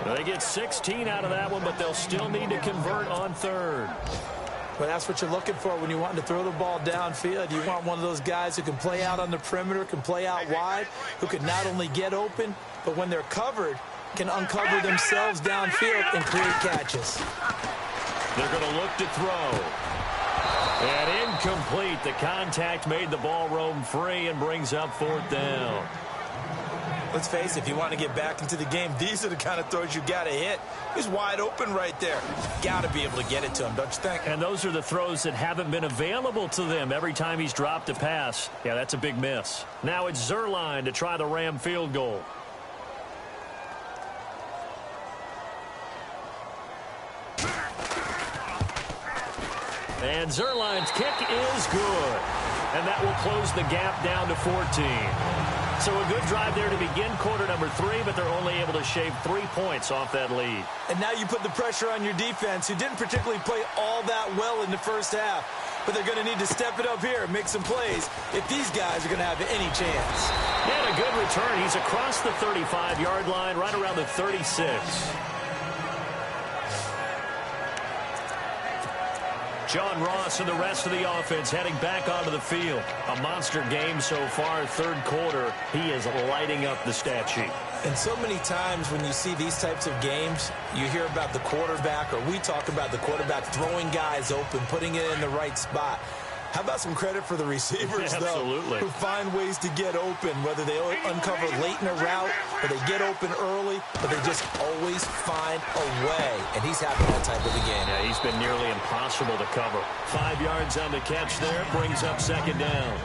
They get 16 out of that one, but they'll still need to convert on third. Well, that's what you're looking for when you want to throw the ball downfield. You want one of those guys who can play out on the perimeter, can play out wide, who can not only get open, but when they're covered, can uncover themselves downfield and create catches. They're going to look to throw. And incomplete. The contact made the ball roam free and brings up fourth down. Let's face it, if you want to get back into the game, these are the kind of throws you got to hit. He's wide open right there. Got to be able to get it to him, don't you think? And those are the throws that haven't been available to them every time he's dropped a pass. Yeah, that's a big miss. Now it's Zuerlein to try the Ram field goal. And Zuerlein's kick is good. And that will close the gap down to 14. So a good drive there to begin quarter number 3, but they're only able to shave 3 points off that lead. And now you put the pressure on your defense, who didn't particularly play all that well in the first half. But they're going to need to step it up here and make some plays if these guys are going to have any chance. And a good return. He's across the 35-yard line, right around the 36. John Ross and the rest of the offense heading back onto the field. A monster game so far, third quarter. He is lighting up the stat sheet. And so many times when you see these types of games, you hear about the quarterback, or we talk about the quarterback throwing guys open, putting it in the right spot. How about some credit for the receivers, Absolutely. though, who find ways to get open, whether they uncover late in a route or they get open early, but they just always find a way. And he's having that type of a game. Yeah, he's been nearly impossible to cover. 5 yards on the catch there, brings up second down.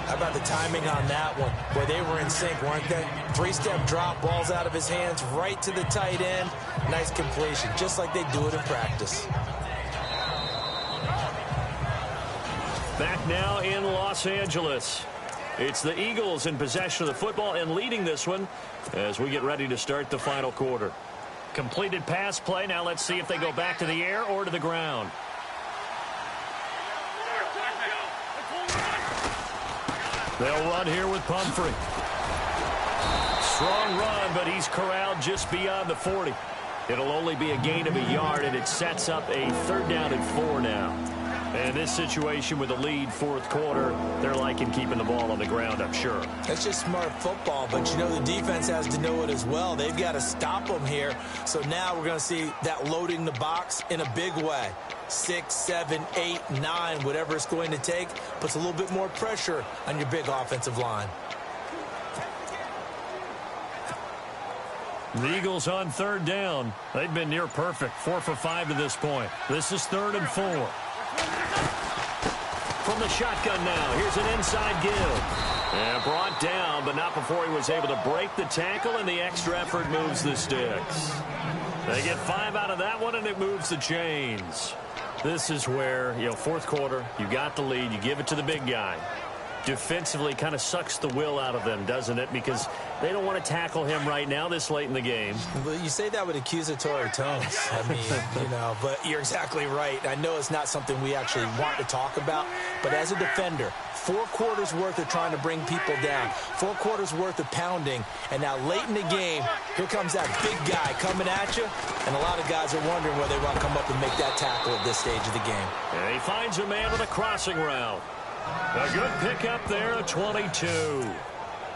How about the timing on that one, where they were in sync, weren't they? 3-step drop, balls out of his hands, right to the tight end. Nice completion, just like they do it in practice. Back now in Los Angeles. It's the Eagles in possession of the football and leading this one as we get ready to start the final quarter. Completed pass play. Now let's see if they go back to the air or to the ground. They'll run here with Pumphrey. Strong run, but he's corralled just beyond the 40. It'll only be a gain of a yard, and it sets up a third down and 4 now. And this situation with the lead fourth quarter, they're liking keeping the ball on the ground, I'm sure. That's just smart football, but you know the defense has to know it as well. They've got to stop them here. So now we're going to see that loading the box in a big way. 6, 7, 8, 9, whatever it's going to take, puts a little bit more pressure on your big offensive line. The Eagles on third down. They've been near perfect, 4 for 5 to this point. This is 3rd and 4. From the shotgun now, here's an inside give. And brought down, but not before he was able to break the tackle, and the extra effort moves the sticks. They get 5 out of that one, and it moves the chains. This is where, fourth quarter, you got the lead, you give it to the big guy. Defensively kind of sucks the will out of them, doesn't it? Because they don't want to tackle him right now this late in the game. Well, you say that with accusatory tones. I mean, but you're exactly right. I know it's not something we actually want to talk about, but as a defender, 4 quarters worth of trying to bring people down, 4 quarters worth of pounding, and now late in the game, here comes that big guy coming at you, and a lot of guys are wondering whether they want to come up and make that tackle at this stage of the game. And he finds a man with a crossing route. A good pickup there, a 22.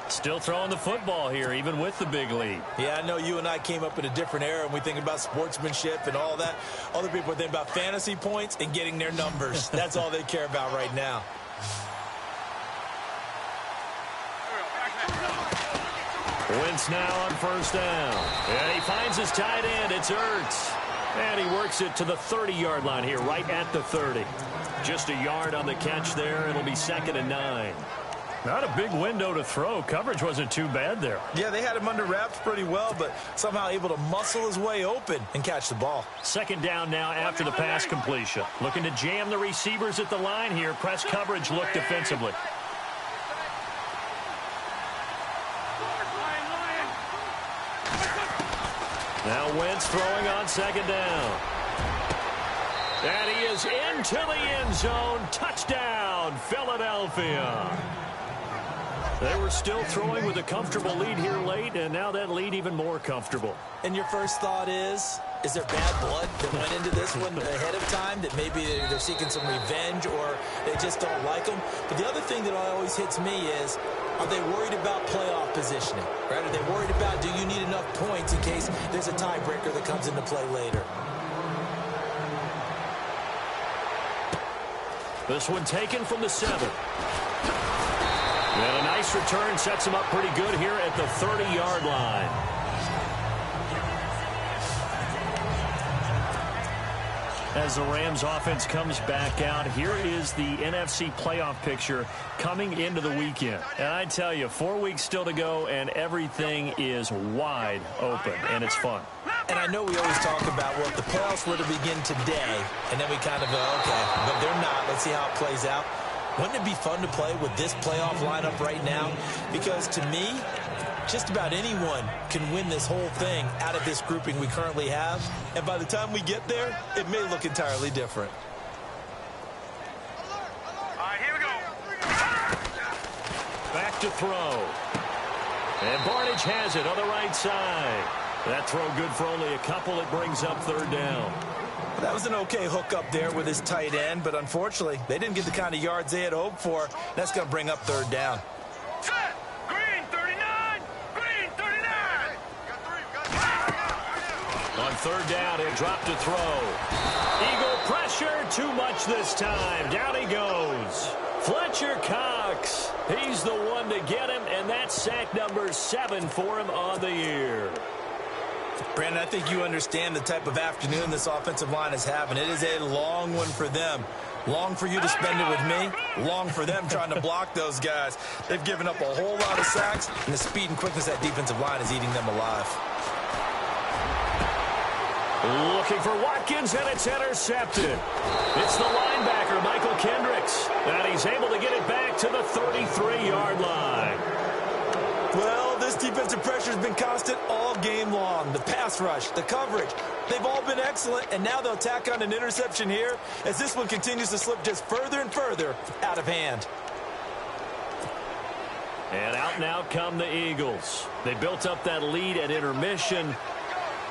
Still throwing the football here, even with the big lead. Yeah, I know you and I came up in a different era, and we think about sportsmanship and all that. Other people think about fantasy points and getting their numbers. That's all they care about right now. Wentz now on first down. And he finds his tight end. It's Ertz. And he works it to the 30-yard line here, right at the 30. Just a yard on the catch there. It'll be 2nd and 9. Not a big window to throw. Coverage wasn't too bad there. Yeah, they had him under wraps pretty well, but somehow able to muscle his way open and catch the ball. 2nd down now after the pass completion. Looking to jam the receivers at the line here. Press coverage look defensively. Now Wentz throwing on 2nd down. And he is into the end zone. Touchdown, Philadelphia. They were still throwing with a comfortable lead here late, and now that lead even more comfortable. And your first thought is there bad blood that went into this one ahead of time, that maybe they're seeking some revenge or they just don't like them? But the other thing that always hits me is, are they worried about playoff positioning? Right? Are they worried about, do you need enough points in case there's a tiebreaker that comes into play later? This one taken from the 7. And a nice return sets him up pretty good here at the 30-yard line. As the Rams offense comes back out, here is the NFC playoff picture coming into the weekend. And I tell you, 4 weeks still to go, and everything is wide open, and it's fun. And I know we always talk about, well, if the playoffs were to begin today, and then we kind of go, okay, but they're not. Let's see how it plays out. Wouldn't it be fun to play with this playoff lineup right now? Because to me, just about anyone can win this whole thing out of this grouping we currently have. And by the time we get there, it may look entirely different. All right, here we go. Back to throw. And Barnage has it on the right side. That throw good for only a couple. It brings up 3rd down. That was an okay hook up there with his tight end, but unfortunately, they didn't get the kind of yards they had hoped for. That's going to bring up 3rd down. Set. Green 39. Green 39. On 3rd down, he'll drop to throw. Eagle pressure, too much this time. Down he goes. Fletcher Cox. He's the one to get him, and that's sack number 7 for him on the year. Brandon, I think you understand the type of afternoon this offensive line is having. It is a long one for them. Long for you to spend it with me. Long for them trying to block those guys. They've given up a whole lot of sacks, and the speed and quickness of that defensive line is eating them alive. Looking for Watkins, and it's intercepted. It's the linebacker, Michael Kendricks, and he's able to get it back to the 33-yard line. Well, this defensive pressure has been constant all game long. The pass rush, the coverage, they've all been excellent, and now they'll tack on an interception here as this one continues to slip just further and further out of hand. And out and out come the Eagles. They built up that lead at intermission,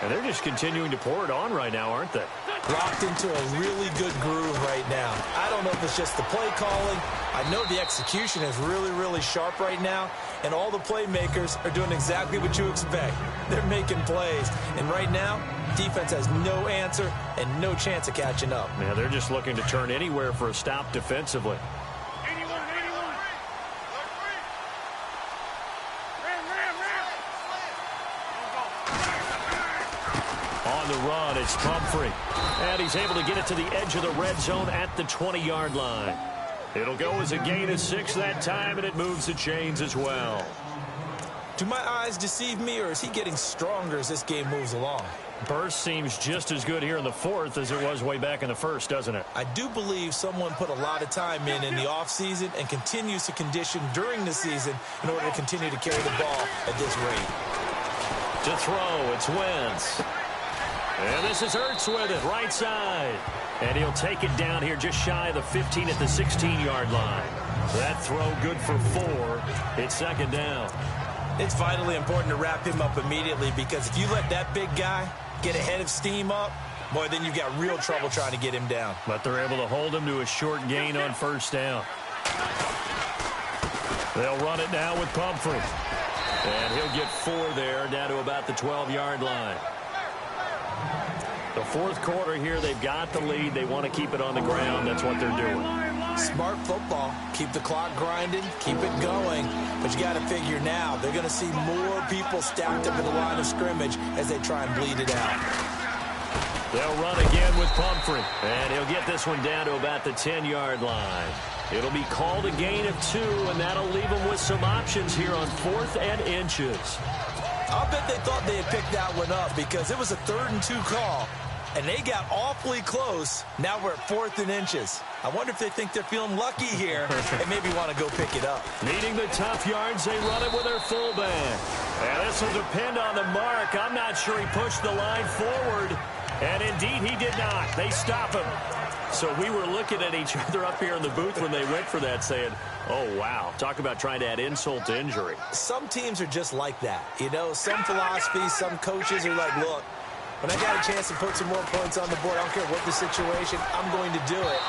and they're just continuing to pour it on right now, aren't they? Locked into a really good groove right now. I don't know if it's just the play calling. I know the execution is really, really sharp right now, and all the playmakers are doing exactly what you expect. They're making plays, and right now, defense has no answer and no chance of catching up. Yeah, they're just looking to turn anywhere for a stop defensively. 81. On the run, it's Pumphrey. And he's able to get it to the edge of the red zone at the 20-yard line. It'll go as a gain of 6 that time, and it moves the chains as well. Do my eyes deceive me, or is he getting stronger as this game moves along? Burst seems just as good here in the 4th as it was way back in the 1st, doesn't it? I do believe someone put a lot of time in the offseason and continues to condition during the season in order to continue to carry the ball at this rate. To throw, it's Wentz. And this is Ertz with it, right side. And he'll take it down here just shy of the 15 at the 16-yard line. That throw good for 4. It's 2nd down. It's vitally important to wrap him up immediately, because if you let that big guy get ahead of steam up, boy, then you've got real trouble trying to get him down. But they're able to hold him to a short gain on 1st down. They'll run it now with Pumphrey. And he'll get 4 there, down to about the 12-yard line. The 4th quarter here, they've got the lead. They want to keep it on the ground. That's what they're doing. Smart football. Keep the clock grinding. Keep it going. But you got to figure now, they're going to see more people stacked up in the line of scrimmage as they try and bleed it out. They'll run again with Pumphrey. And he'll get this one down to about the 10-yard line. It'll be called a gain of 2, and that'll leave them with some options here on 4th and inches. I'll bet they thought they had picked that one up, because it was a 3rd and 2 call, and they got awfully close. Now we're at 4th and inches. I wonder if they think they're feeling lucky here and maybe want to go pick it up. Needing the tough yards, they run it with their fullback. And this will depend on the mark. I'm not sure he pushed the line forward. And indeed, he did not. They stop him. So we were looking at each other up here in the booth when they went for that saying, oh, wow, talk about trying to add insult to injury. Some teams are just like that. You know, some philosophies, some coaches are like, look, when I got a chance to put some more points on the board, I don't care what the situation, I'm going to do it.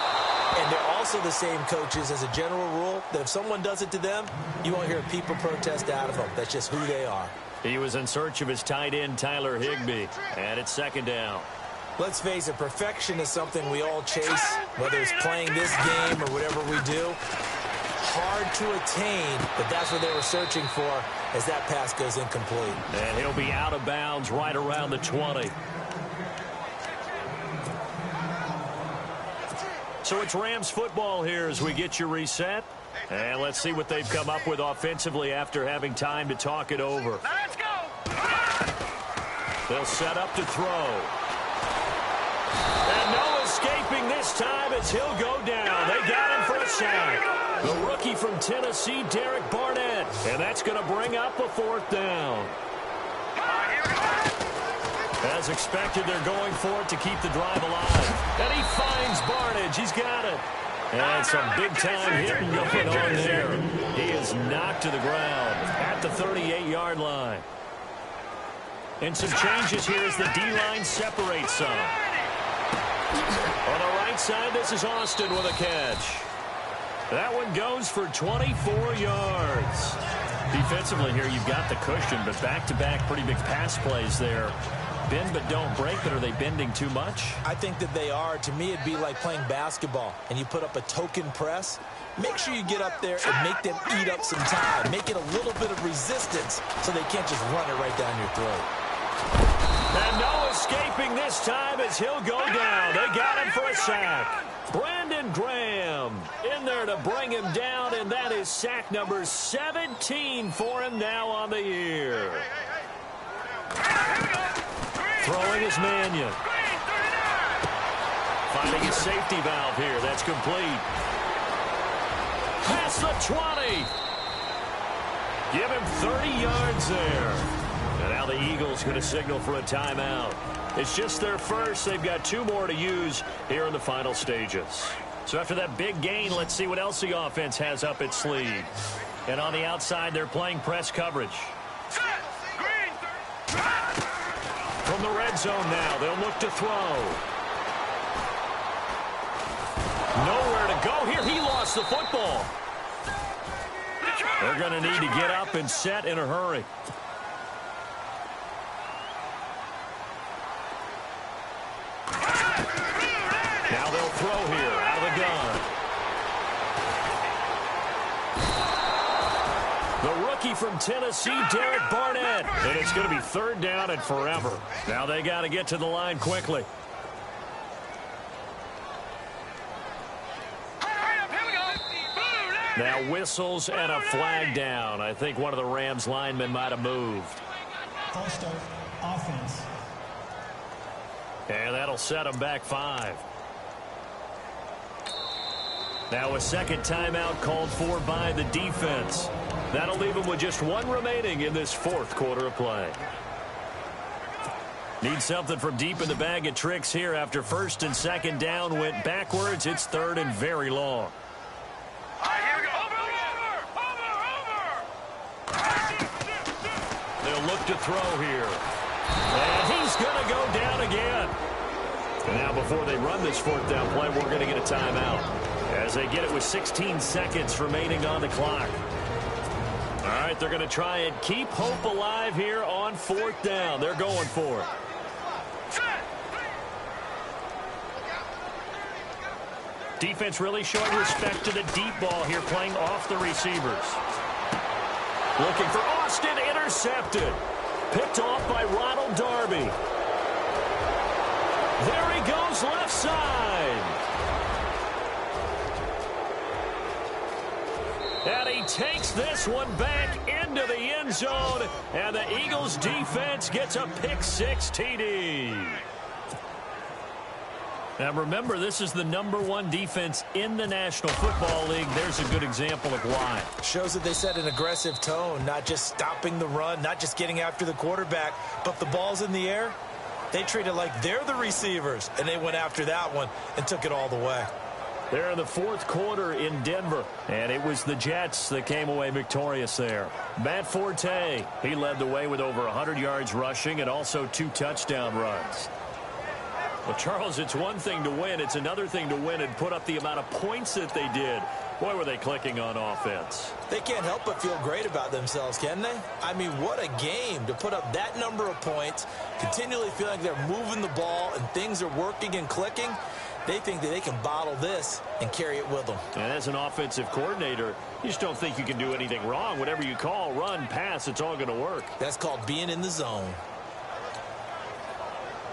And they're also the same coaches as a general rule that if someone does it to them, you won't hear a people protest out of them. That's just who they are. He was in search of his tight end, Tyler Higbee, and it's second down. Let's face it, perfection is something we all chase, whether it's playing this game or whatever we do. Hard to attain, but that's what they were searching for as that pass goes incomplete. And he'll be out of bounds right around the 20. So it's Rams football here as we get you reset. And let's see what they've come up with offensively after having time to talk it over. Let's go. They'll set up to throw. And no escaping this time as he'll go down. They got him for a sack. The rookie from Tennessee, Derek Barnett. And that's going to bring up a fourth down. As expected, they're going for it to keep the drive alive. And he finds Barnett. He's got it. And some big-time hitting going on there. He is knocked to the ground at the 38-yard line. And some changes here as the D-line separates some. On the right side, this is Austin with a catch. That one goes for 24 yards. Defensively here, you've got the cushion, but back-to-back pretty big pass plays there. Bend but don't break, but are they bending too much? I think that they are. To me, it'd be like playing basketball, and you put up a token press. Make sure you get up there and make them eat up some time. Make it a little bit of resistance so they can't just run it right down your throat. And no escaping this time as he'll go down. They got him for a sack. Brandon Graham in there to bring him down, and that is sack number 17 for him now on the year. Throwing is Mannion. Finding his safety valve here. That's complete. Past the 20. Give him 30 yards there. And now the Eagles going to signal for a timeout. It's just their first. They've got two more to use here in the final stages. So after that big gain, let's see what else the offense has up its sleeve. And on the outside, they're playing press coverage. From the red zone now, they'll look to throw. Nowhere to go here. He lost the football. They're going to need to get up and set in a hurry. Now they'll throw here out of the gun. The rookie from Tennessee, Derek Barnett. And it's going to be third down and forever. Now they got to get to the line quickly. Now whistles and a flag down. I think one of the Rams linemen might have moved. False start, offense. And that'll set them back 5. Now a second timeout called for by the defense. That'll leave them with just one remaining in this fourth quarter of play. Need something from deep in the bag of tricks here after first and second down went backwards. It's third and very long. They'll look to throw here. And he's going to go down again. And now before they run this fourth down play, we're going to get a timeout. As they get it with 16 seconds remaining on the clock. All right, they're going to try and keep hope alive here on fourth down. They're going for it. Defense really showing respect to the deep ball here, playing off the receivers. Looking for Austin, intercepted. Picked off by Ronald Darby. There he goes, left side. And he takes this one back into the end zone. And the Eagles defense gets a pick-6 TD. Now remember, this is the #1 defense in the National Football League. There's a good example of why. Shows that they set an aggressive tone, not just stopping the run, not just getting after the quarterback, but the ball's in the air. They treat it like they're the receivers, and they went after that one and took it all the way. They're in the fourth quarter in Denver, and it was the Jets that came away victorious there. Matt Forte, he led the way with over 100 yards rushing and also 2 touchdown runs. Well, Charles, it's one thing to win. It's another thing to win and put up the amount of points that they did. Boy, were they clicking on offense. They can't help but feel great about themselves, can they? I mean, what a game to put up that number of points, continually feeling like they're moving the ball and things are working and clicking. They think that they can bottle this and carry it with them. And as an offensive coordinator, you just don't think you can do anything wrong. Whatever you call, run, pass, it's all going to work. That's called being in the zone.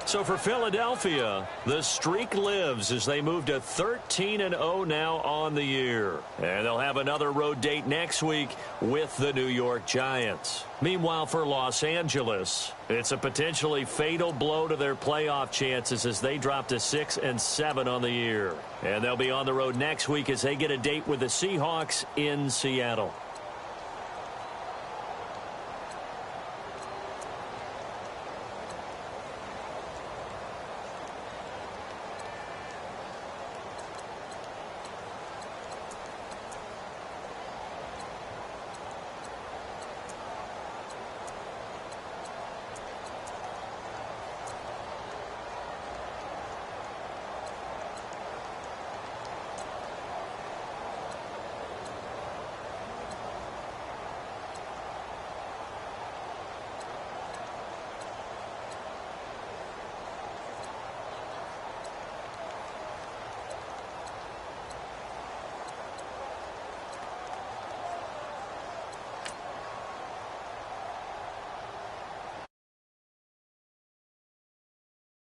So for Philadelphia, the streak lives as they move to 13-0 now on the year. And they'll have another road date next week with the New York Giants. Meanwhile, for Los Angeles, it's a potentially fatal blow to their playoff chances as they drop to 6-7 on the year. And they'll be on the road next week as they get a date with the Seahawks in Seattle.